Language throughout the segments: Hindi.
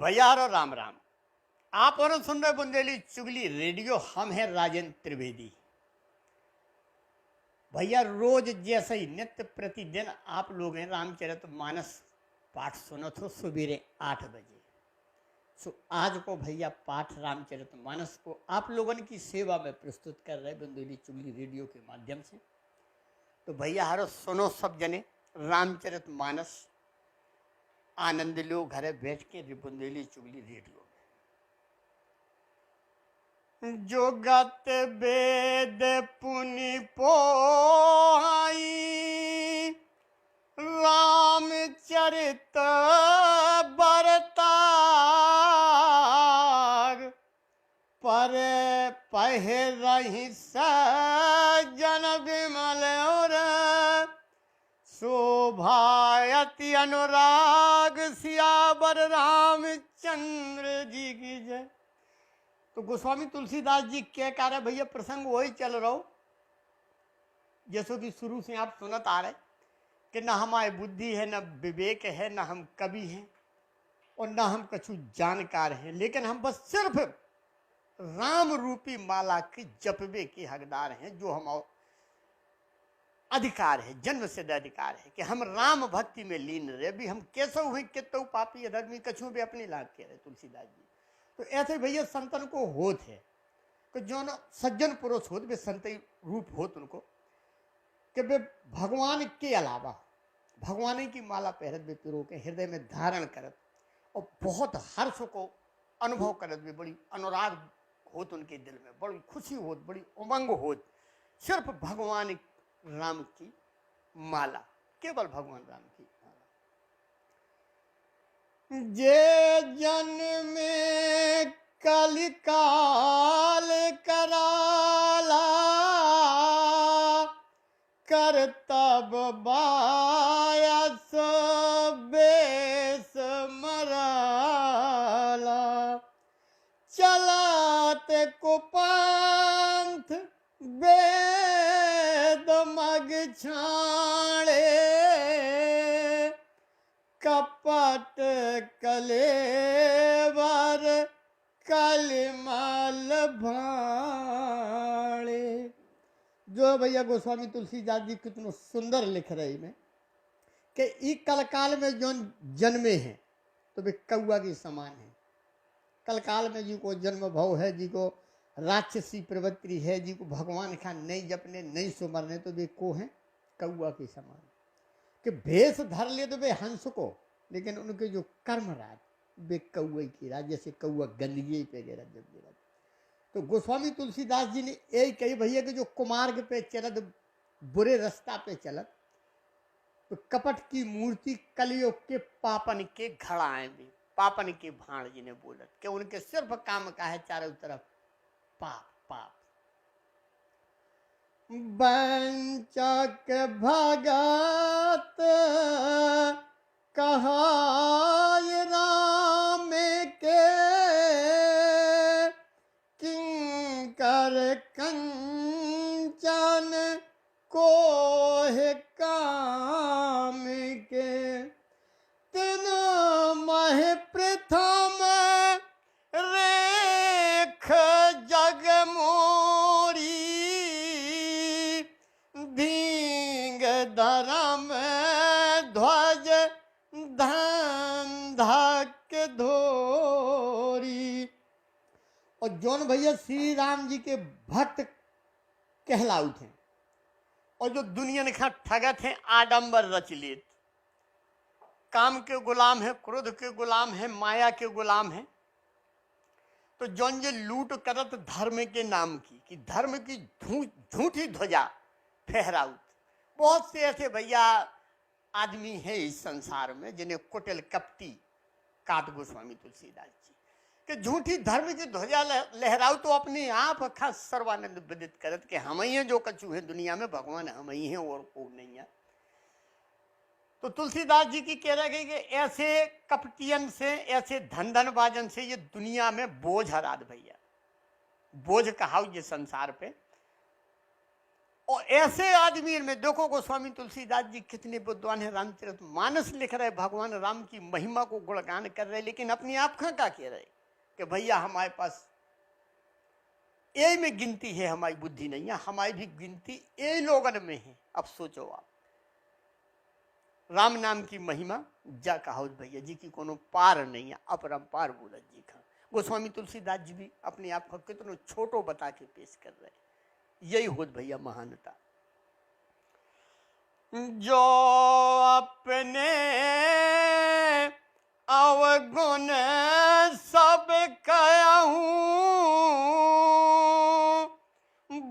भैया और राम राम। आप और सुन रहे बुंदेली चुगली रेडियो। हम हैं राजेंद्र त्रिवेदी। भैया रोज जैसे ही नित्य प्रतिदिन आप लोग हैं रामचरितमानस पाठ सुनो तो सवेरे 8 बजे। सो आज को भैया पाठ रामचरितमानस को आप लोगों की सेवा में प्रस्तुत कर रहे बुंदेली चुगली रेडियो के माध्यम से। तो भैया हरो सुनो सब जने रामचरितमानस आनंद लो घरे बैठ के बुंदेली चुगली रेडियो में। जो गत वेद पुनि पोहाई रामचरित बरतार पर पह रही सजन विमल और शोभायति अनुराग सियावर रामचंद्र जी की जय। तो गोस्वामी तुलसीदास जी क्या कह रहे भैया, प्रसंग वही चल रहा हो जैसो कि शुरू से आप सुनत आ रहे कि न हमारी बुद्धि है, न विवेक है, न हम कवि हैं और न हम कछु जानकार हैं, लेकिन हम बस सिर्फ राम रूपी माला के जपवे के हकदार हैं। जो हम अधिकार है, जन्म सिद्ध अधिकार है कि हम राम भक्ति में लीन रहे। भी हम कैसे हुए कितु पापी अधर्मी कछु भी अपनी लाभ कह रहे तुलसीदास जी। तो ऐसे भैया संतन को होत है कि जो न सज्जन पुरुष होत वे संत रूप होत उनको कि वे भगवान के अलावा भगवान की माला पहरत वे पिरो के हृदय में धारण करत और बहुत हर्ष को अनुभव करत वे बड़ी अनुराग होत उनके दिल में, बड़ी खुशी होत, बड़ी उमंग होत सिर्फ भगवान राम की माला, केवल भगवान राम की माला। जे जन में कलिकाल कराला करतब बायस बेस मराला चलत कुपंथ वेद मग छाणे कपट कलेवर कलिमल भाणे। जो भैया गोस्वामी तुलसीदास जी कितनो सुंदर लिख रहे में कि ई कलकाल में जो जन्मे हैं तो वे कौआ के समान है। कलकाल में जी को जन्म भाव है, जी को राक्षसी प्रवृत्ति है, जी को भगवान का नहीं जपने नहीं सुमरने तो वे को हैं कौआ के समान। कि भेष धर ले तो वे हंस को, लेकिन उनके जो कर्म राज वे कौए की राज, जैसे कौआ गंदगी पे गिरा जब गिरा। तो गोस्वामी तुलसीदास जी ने यही कही भैया कि जो कुमार्ग पे चलत बुरे रास्ता पे चलत तो कपट की मूर्ति कलियुग के पापन के घड़ाएं भी पापन के भाण जी ने बोलत कि उनके सिर्फ काम का है चारों तरफ पाप पाप। बंचक भगत कहाय राम के किंकर कंचन कोहे काम के तिन मह प्रथम रेख जग मोरी धींग धर्म ध्वज धक धोरी। और जौन भैया श्री राम जी के भक्त कहलाउत हैं और जो दुनिया ने खा ठगत हैं, आडंबर रच लेत, काम के गुलाम है, क्रोध के गुलाम है, माया के गुलाम है। तो जौन ये लूट करत धर्म के नाम की कि धर्म की झूठी ध्वजा फहराउत। बहुत से ऐसे भैया आदमी है इस संसार में जिन्हें कुटिल कपटी काट गोस्वामी तुलसीदास जी कि झूठी धर्म की ध्वजा लहराऊ तो अपने आप अखा सर्वानंद विदित करत कि हम ही हैं जो कछु है दुनिया में, भगवान हम ही हैं और कोई नहीं है। तो तुलसीदास जी की कह रहे कि ऐसे कपटियन से, ऐसे धनबाजन से ये दुनिया में बोझ हराद भैया, बोझ कहाऊ ये संसार पे। और ऐसे आदमी में देखो गोस्वामी तुलसीदास जी कितने विद्वान है, रामचरित मानस लिख रहे, भगवान राम की महिमा को गुणगान कर रहे, लेकिन अपनी आप का कह रहे कि भैया हमारे पास ए में गिनती है, हमारी बुद्धि नहीं है, हमारी भी गिनती ए लोगन में है। अब सोचो आप, राम नाम की महिमा जा कहो भैया जी की कोनो पार नहीं है, अपरंपार बोलत जी का। गोस्वामी तुलसीदास जी भी अपने आप को कितनो छोटो बता के पेश कर रहे, यही होत भैया महानता। जो अपने अवगुण सब कहूं,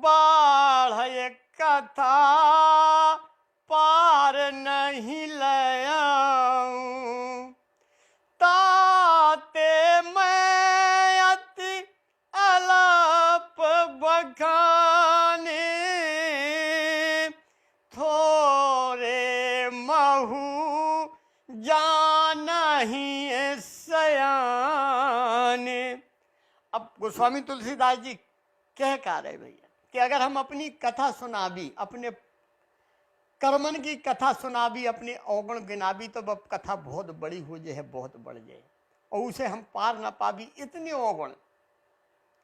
बाढ़ कथा पार नहीं लयाऊं, ताते मैं अति अलप बखाने, थोरे महू जानहि सयाने। अब गोस्वामी तुलसीदास जी कह का रहे भैया कि अगर हम अपनी कथा सुनाबी, अपने कर्मन की कथा सुनाबी, अपने अवगुण गिनाबी, तो अब कथा बहुत बड़ी हो जाए, बहुत बढ़ जाए, और उसे हम पार ना पाबी। इतने अवगुण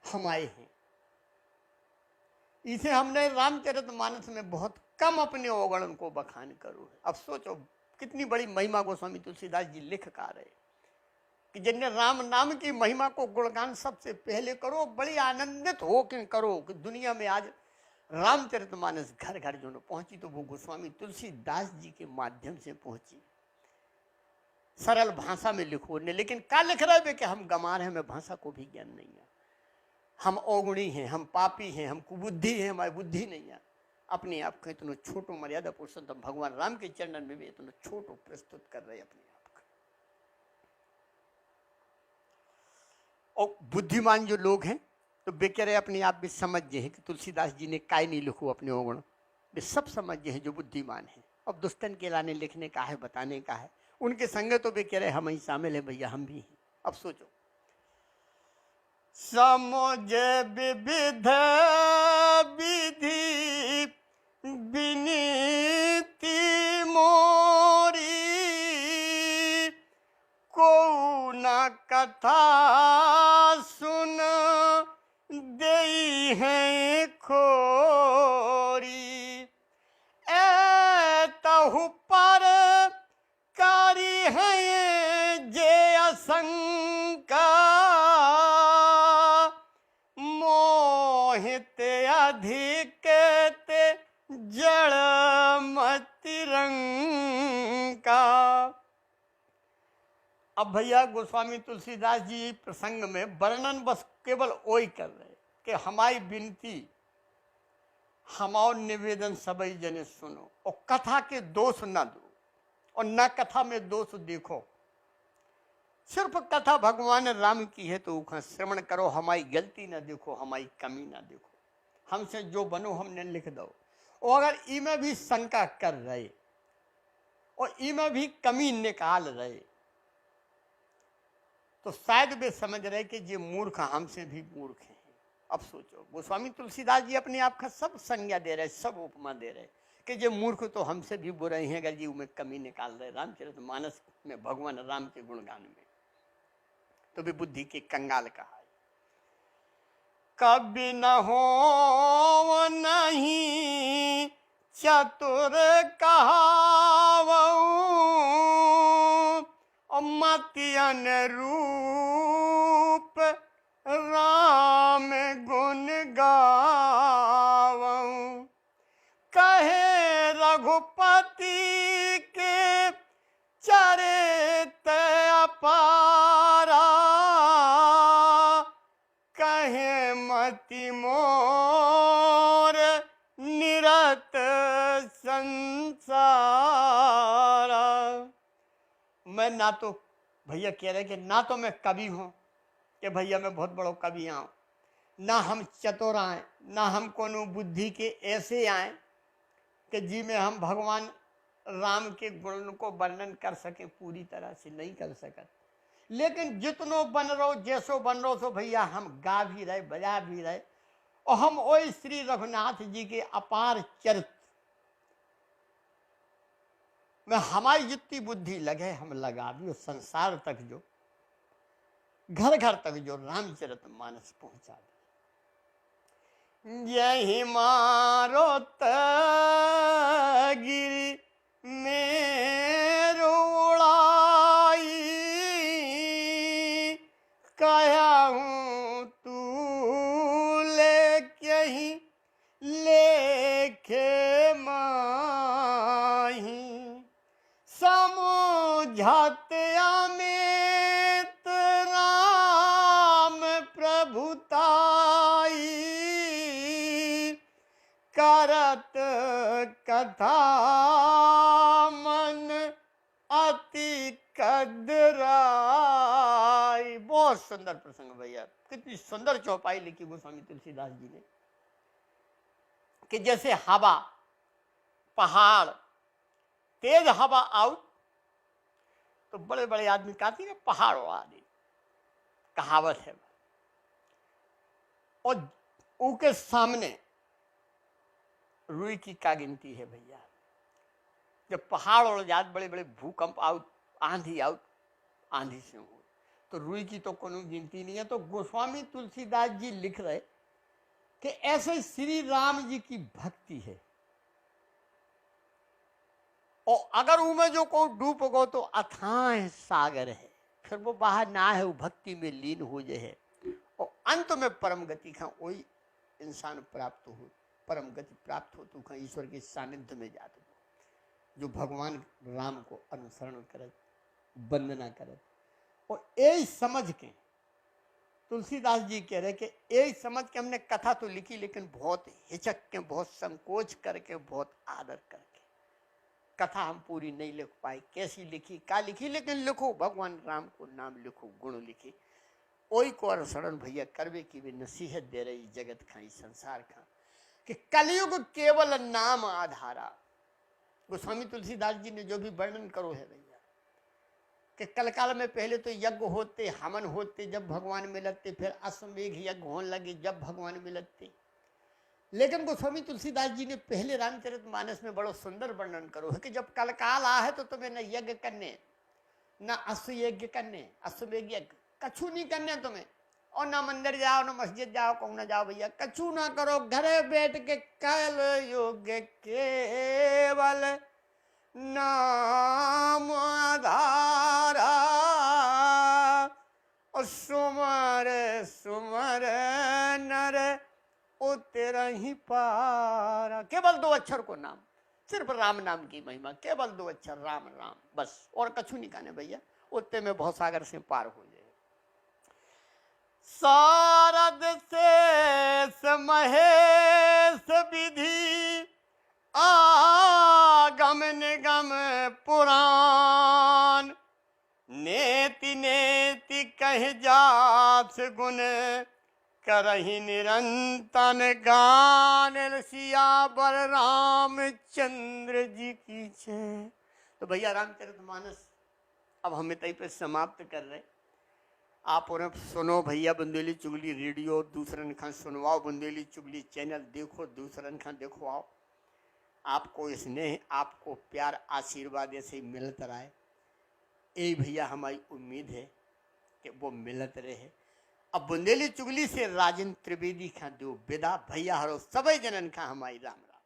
हमारे हैं, इसे हमने रामचरितमानस में बहुत कम अपने अवगुण को बखान करो है। अब सोचो कितनी बड़ी महिमा गोस्वामी तुलसीदास जी लिख का रहे कि जिनने राम नाम की महिमा को गुणगान सबसे पहले करो, बड़ी आनंदित हो कि करो कि दुनिया में आज रामचरितमानस घर घर जो पहुंची तो वो गोस्वामी तुलसीदास जी के माध्यम से पहुंची। सरल भाषा में लिखो ने, लेकिन क्या लिख रहे हैं कि हम गंवार हैं, हमें भाषा को भी ज्ञान नहीं है, हम अवगुणी हैं, हम पापी हैं, हम कुबुद्धि हैं, हमारी बुद्धि नहीं है। अपने आप को इतना छोटो मर्यादा पुरुषोत्तम भगवान राम के चरणन में भी इतना छोटो प्रस्तुत कर रहे अपने आप को। और बुद्धिमान जो लोग हैं तो बेचारे अपने आप भी समझ गए हैं कि तुलसीदास जी ने काय नहीं लिखो अपने अवगुण, वे सब समझ गए हैं जो बुद्धिमान है। अब दुष्टन के लाने लिखने का है, बताने का है, उनके संगे तो बेचारे हम ही शामिल है भैया, हम भी हैं। अब सोचो, समझ विविध विधि विनीति मोरी, को न कथा सुन देई है खोरी, ए तहु पर कारी है जे असंका, मोहित अधिक ते जड़ मति रंका। अब भैया गोस्वामी तुलसीदास जी प्रसंग में वर्णन बस केवल वही कर रहे कि हमारी विनती, हमारा निवेदन सभी जने सुनो, और कथा के दोष न दो और न कथा में दोष देखो। सिर्फ कथा भगवान राम की है तो उसका श्रवण करो, हमारी गलती ना देखो, हमारी कमी ना देखो, हमसे जो बनो हमने लिख दो। और अगर इमें भी शंका कर रहे और इमें भी कमी निकाल रहे तो शायद वे समझ रहे कि ये मूर्ख हमसे भी मूर्ख हैं। अब सोचो, गोस्वामी तुलसीदास जी अपने आप का सब संज्ञा दे रहे, सब उपमा दे रहे कि ये मूर्ख तो हमसे भी बुरे हैं, अगर जी उनमें कमी निकाल रहे रामचरितमानस में भगवान राम के गुणगान में, तो भी बुद्धि के कंगाल कहा। कभी न हो नहीं चतुर कहावऊ, मति अनुरूप राम गुण गावऊ, कहे रघुपति के चरित अपारा, कहे मति मोर निरत संसारा। मैं ना तो भैया कह रहे कि ना तो मैं कवि हूं कि भैया मैं बहुत बड़ो कवि आऊँ, ना हम चतुर आए, ना हम कोनो बुद्धि के ऐसे आए कि जी में हम भगवान राम के गुण को वर्णन कर सके, पूरी तरह से नहीं कर सकत, लेकिन जितनो बन रहो जैसो बन रहो सो भैया हम गा भी रहे, बजा भी रहे, और हम वही श्री रघुनाथ जी के अपार चरित्र में हमारी जितनी बुद्धि लगे हम लगा भी, उस संसार तक जो घर घर तक जो रामचरित मानस पहुंचा दे। यही मारो तगिरी मेरो उड़ाई, कहा हूँ तू लेके ही लेके माही, समझाते अमित राम प्रभुताई, करत कथा मन अति कदराई। बहुत सुंदर प्रसंग भैया, कितनी सुंदर चौपाई लिखी गोस्वामी तुलसीदास जी ने, कि जैसे हवा, पहाड़, तेज हवा आउट तो बड़े बड़े आदमी कहते हैं पहाड़ उड़ा दे, कहावत है, और उनके सामने रुई की क्या गिनती है भैया। जब पहाड़ उड़ जात, बड़े बड़े भूकंप आउट, आंधी आउट, आंधी से हो तो रुई की तो कोनो गिनती नहीं है। तो गोस्वामी तुलसीदास जी लिख रहे कि ऐसे श्री राम जी की भक्ति है, और अगर उनमें जो को डूब गो तो अथाह सागर है, फिर वो बाहर ना है, वो भक्ति में लीन हो जाए, और अंत में परम गति का वही इंसान प्राप्त हो, परम गति प्राप्त हो तो ईश्वर के सानिध्य में जाते, जो भगवान राम को अनुसरण करे, वंदना करे। और यही समझ के तुलसीदास जी कह रहे कि यही समझ के हमने कथा तो लिखी, लेकिन बहुत हिचक के, बहुत संकोच करके, बहुत आदर करके कथा हम पूरी नहीं लिख पाए। कैसी लिखी, क्या लिखी, लेकिन लिखो, भगवान राम को नाम लिखो, गुण लिखी, ओई को अनुसरण भैया करवे की भी नसीहत दे रही जगत खाई संसार खा, कि कलयुग केवल नाम आधारा। गोस्वामी तुलसीदास जी ने जो भी वर्णन करो है भैया, कि कलकाल में पहले तो यज्ञ होते, हवन होते, जब भगवान मिलते, फिर अश्वमेघ यज्ञ होने लगे जब भगवान मिलते। लेकिन गोस्वामी तुलसीदास जी ने पहले रामचरितमानस में बड़ो सुंदर वर्णन करो है कि जब कलकाल आ है तो तुम्हें न यज्ञ करने, न अश्व यज्ञ करने, अश्वमेघ यज्ञ कछु नहीं करने तुम्हें, और ना मंदिर जाओ, ना मस्जिद जाओ, कहूँ ना जाओ भैया, कछु ना करो, घरे बैठ के कल योग्य केवल नाम आधारा, और सुमर सुमर नर ओ तेरा ही पारा। केवल 2 अक्षर को नाम, सिर्फ राम नाम की महिमा, केवल 2 अक्षर राम राम, बस, और कछु नहीं कहने भैया, उतने में बहुत सागर से पार हो जाए। शारद शेष महेश विधि आगम निगम पुराण, नेति नेति कह जात गुण करहि निरंतन गान, सियावर रामचंद्र जी की जय। तो भैया रामचरितमानस अब हम इतने पे समाप्त कर रहे। आप उन्हें सुनो भैया, बुंदेली चुगली रेडियो दूसरन खां सुनवाओ, बुंदेली चुगली चैनल देखो, दूसरन खां देखो आओ। आपको स्नेह, आपको प्यार, आशीर्वाद ऐसे ही मिलता रहे, यही भैया हमारी उम्मीद है कि वो मिलत रहे। अब बुंदेली चुगली से राजेंद्र त्रिवेदी खां दो विदा भैया, हरो सभी जनन खां हमारी राम राम।